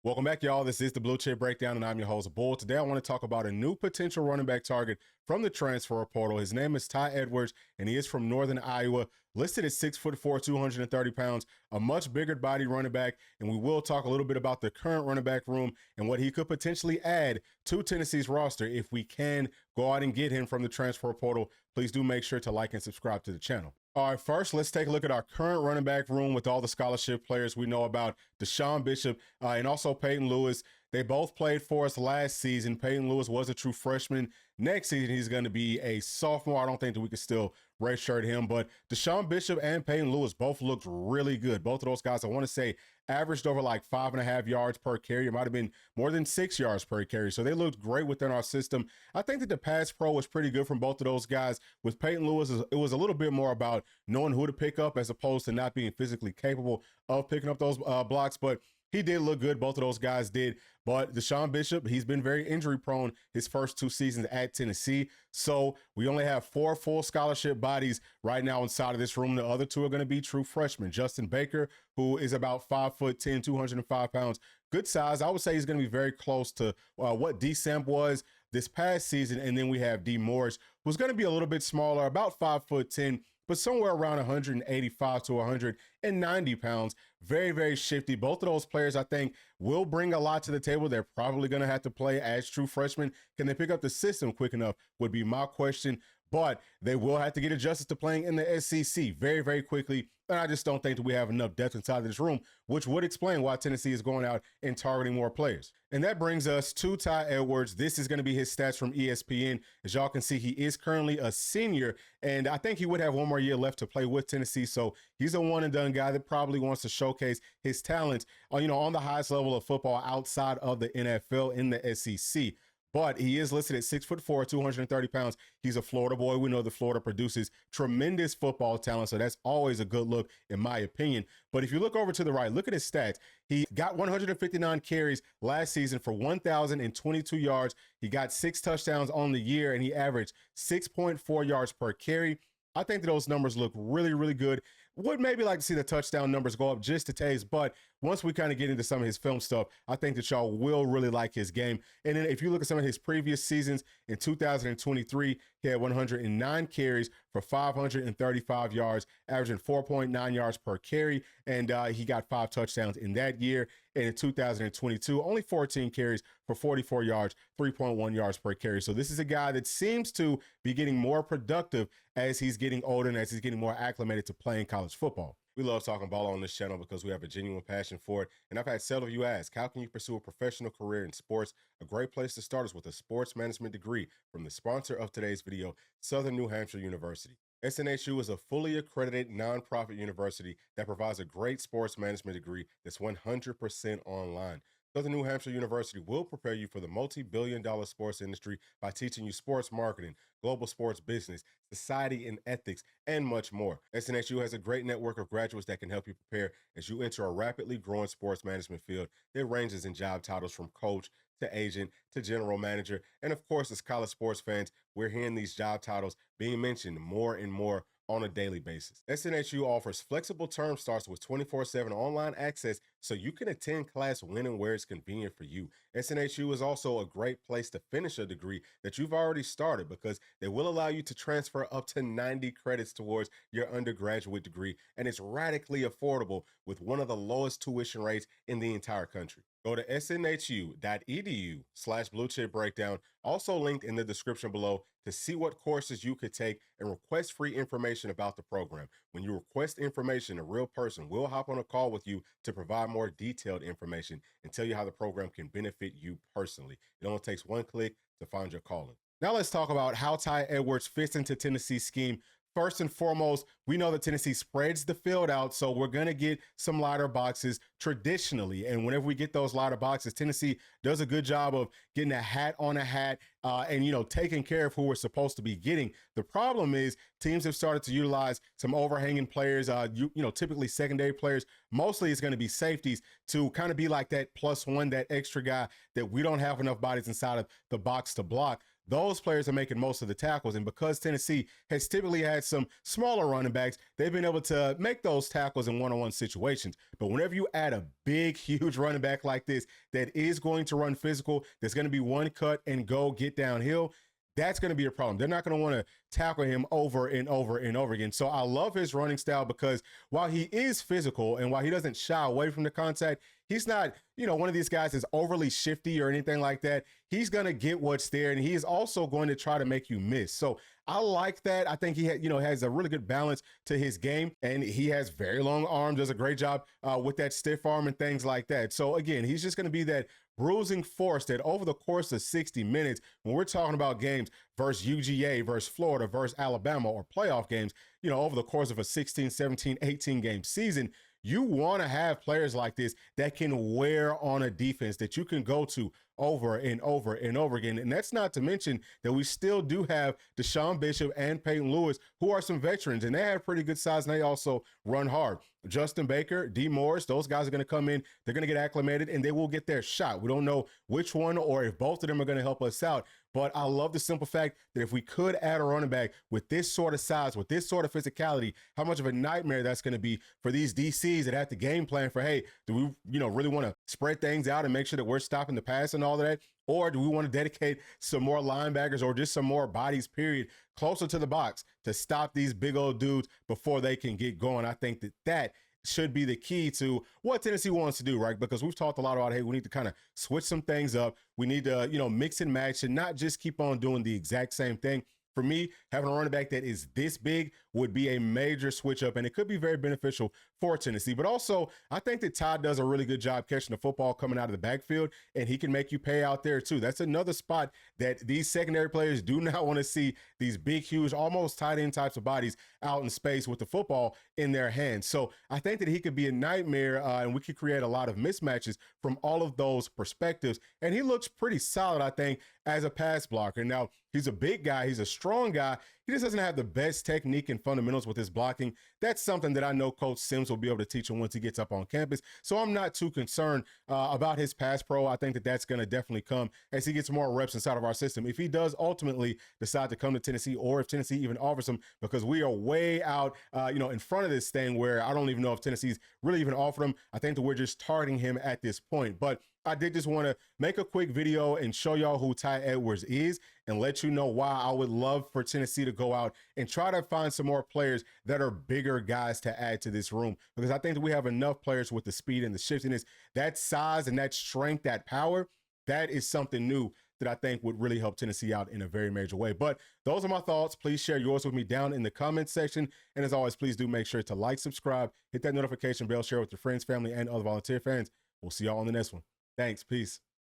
Welcome back, y'all. This is the Bluechip Breakdown, and I'm your host, Bull. Today, I want to talk about a new potential running back target from the transfer portal. His name is Tai Edwards, and he is from Northern Iowa, listed at 6'4", 230 pounds, a much bigger body running back, and we will talk a little bit about the current running back room and what he could potentially add to Tennessee's roster if we can go out and get him from the transfer portal. Please do make sure to like and subscribe to the channel. All right, first, let's take a look at our current running back room with all the scholarship players we know about. Deshaun Bishop and also Peyton Lewis. They both played for us last season. Peyton Lewis was a true freshman. Next season, he's going to be a sophomore. I don't think that we can still redshirt him, but Deshaun Bishop and Peyton Lewis both looked really good. Both of those guys, I want to say, averaged over like 5.5 yards per carry. It might have been more than 6 yards per carry. So they looked great within our system. I think that the pass pro was pretty good from both of those guys. With Peyton Lewis, it was a little bit more about knowing who to pick up as opposed to not being physically capable of picking up those blocks. But he did look good. Both of those guys did. But Deshaun Bishop, he's been very injury prone his first 2 seasons at Tennessee. So we only have 4 full scholarship bodies right now inside of this room. The other 2 are going to be true freshmen. Justin Baker, who is about 5'10", 205 pounds. Good size. I would say he's going to be very close to what D. Samp was this past season. And then we have D. Morris, who's going to be a little bit smaller, about 5'10", but somewhere around 185 to 190 pounds. Very, very shifty. Both of those players, I think, will bring a lot to the table. They're probably going to have to play as true freshmen. Can they pick up the system quick enough would be my question. But they will have to get adjusted to playing in the SEC very, very quickly. And I just don't think that we have enough depth inside of this room, which would explain why Tennessee is going out and targeting more players. And that brings us to Tai Edwards. This is going to be his stats from ESPN. As y'all can see, he is currently a senior, and I think he would have 1 more year left to play with Tennessee. So he's a one-and-done guy that probably wants to showcase his talent, on the highest level of football outside of the NFL in the SEC. But he is listed at 6'4", 230 pounds. He's a Florida boy. We know that Florida produces tremendous football talent, so that's always a good look, in my opinion. But if you look over to the right, look at his stats. He got 159 carries last season for 1,022 yards. He got 6 touchdowns on the year, and he averaged 6.4 yards per carry. I think that those numbers look really, really good. Would maybe like to see the touchdown numbers go up just a taste, but once we kind of get into some of his film stuff, I think that y'all will really like his game. And then if you look at some of his previous seasons, in 2023, he had 109 carries for 535 yards, averaging 4.9 yards per carry, and he got 5 touchdowns in that year. And in 2022, only 14 carries for 44 yards, 3.1 yards per carry. So this is a guy that seems to be getting more productive as he's getting older and as he's getting more acclimated to playing college football. We love talking ball on this channel because we have a genuine passion for it. And I've had several of you ask, how can you pursue a professional career in sports? A great place to start is with a sports management degree from the sponsor of today's video, Southern New Hampshire University. SNHU is a fully accredited nonprofit university that provides a great sports management degree that's 100% online. Southern New Hampshire University will prepare you for the multi-billion-dollar sports industry by teaching you sports marketing, global sports business, society and ethics, and much more. SNHU has a great network of graduates that can help you prepare as you enter a rapidly growing sports management field that ranges in job titles from coach to agent to general manager. And of course, as college sports fans, we're hearing these job titles being mentioned more and more on a daily basis. SNHU offers flexible term starts with 24/7 online access so you can attend class when and where it's convenient for you. SNHU is also a great place to finish a degree that you've already started because they will allow you to transfer up to 90 credits towards your undergraduate degree, and it's radically affordable with one of the lowest tuition rates in the entire country. Go to snhu.edu/Bluechip Breakdown, also linked in the description below, to see what courses you could take and request free information about the program. When you request information, a real person will hop on a call with you to provide more detailed information and tell you how the program can benefit you personally. It only takes 1 click to find your calling. Now let's talk about how Tai Edwards fits into Tennessee's scheme. First and foremost, we know that Tennessee spreads the field out, so we're going to get some lighter boxes traditionally. And whenever we get those lighter boxes, Tennessee does a good job of getting a hat on a hat and, taking care of who we're supposed to be getting. The problem is teams have started to utilize some overhanging players, typically secondary players. Mostly it's going to be safeties to kind of be like that +1, that extra guy that we don't have enough bodies inside of the box to block. those players are making most of the tackles. And because Tennessee has typically had some smaller running backs, they've been able to make those tackles in one-on-one situations. But whenever you add a big, huge running back like this that is going to run physical, there's going to be one cut and go get downhill, that's going to be a problem. They're not going to want to tackle him over and over and over again. So I love his running style because while he is physical and while he doesn't shy away from the contact, he's not, one of these guys is overly shifty or anything like that. He's going to get what's there, and he is also going to try to make you miss. So I like that. I think he has a really good balance to his game, and he has very long arms, does a great job with that stiff arm and things like that. So again, he's just going to be that bruising force that over the course of 60 minutes, when we're talking about games versus UGA, versus Florida, versus Alabama, or playoff games, over the course of a 16, 17, 18 game season, you want to have players like this that can wear on a defense that you can go to over and over and over again. And that's not to mention that we still do have Deshaun Bishop and Peyton Lewis, who are some veterans, and they have pretty good size, and they also run hard. Justin Baker, D. Morris, those guys are going to come in, they're going to get acclimated, and they will get their shot. We don't know which one or if both of them are going to help us out. But I love the simple fact that if we could add a running back with this sort of size, with this sort of physicality, how much of a nightmare that's going to be for these DCs that have to game plan for, hey, do we, really want to spread things out and make sure that we're stopping the pass and all of that? Or do we want to dedicate some more linebackers or just some more bodies, period, closer to the box to stop these big old dudes before they can get going? I think that should be the key to what Tennessee wants to do, right? Because we've talked a lot about, hey, we need to kind of switch some things up. We need to, mix and match and not just keep on doing the exact same thing. For me, having a running back that is this big would be a major switch up, and it could be very beneficial for Tennessee. But also, I think that Todd does a really good job catching the football coming out of the backfield, and he can make you pay out there too. That's another spot that these secondary players do not want to see these big, huge, almost tight end types of bodies out in space with the football in their hands. So I think that he could be a nightmare, and we could create a lot of mismatches from all of those perspectives. And he looks pretty solid, I think, as a pass blocker. Now, he's a big guy. He's a strong guy. He just doesn't have the best technique and fundamentals with his blocking. That's something that I know Coach Sims will be able to teach him once he gets up on campus. So I'm not too concerned about his pass pro. I think that that's going to definitely come as he gets more reps inside of our system. If he does ultimately decide to come to Tennessee, or if Tennessee even offers him, because we are way out, in front of this thing where I don't even know if Tennessee's really even offered him. I think that we're just targeting him at this point. But I did just want to make a quick video and show y'all who Tai Edwards is and let you know why I would love for Tennessee to go out and try to find some more players that are bigger guys to add to this room, because I think that we have enough players with the speed and the shiftiness, that size and that strength, that power. That is something new that I think would really help Tennessee out in a very major way. But those are my thoughts. Please share yours with me down in the comments section. And as always, please do make sure to like, subscribe, hit that notification bell, share with your friends, family, and other volunteer fans. We'll see y'all on the next one. Thanks. Peace.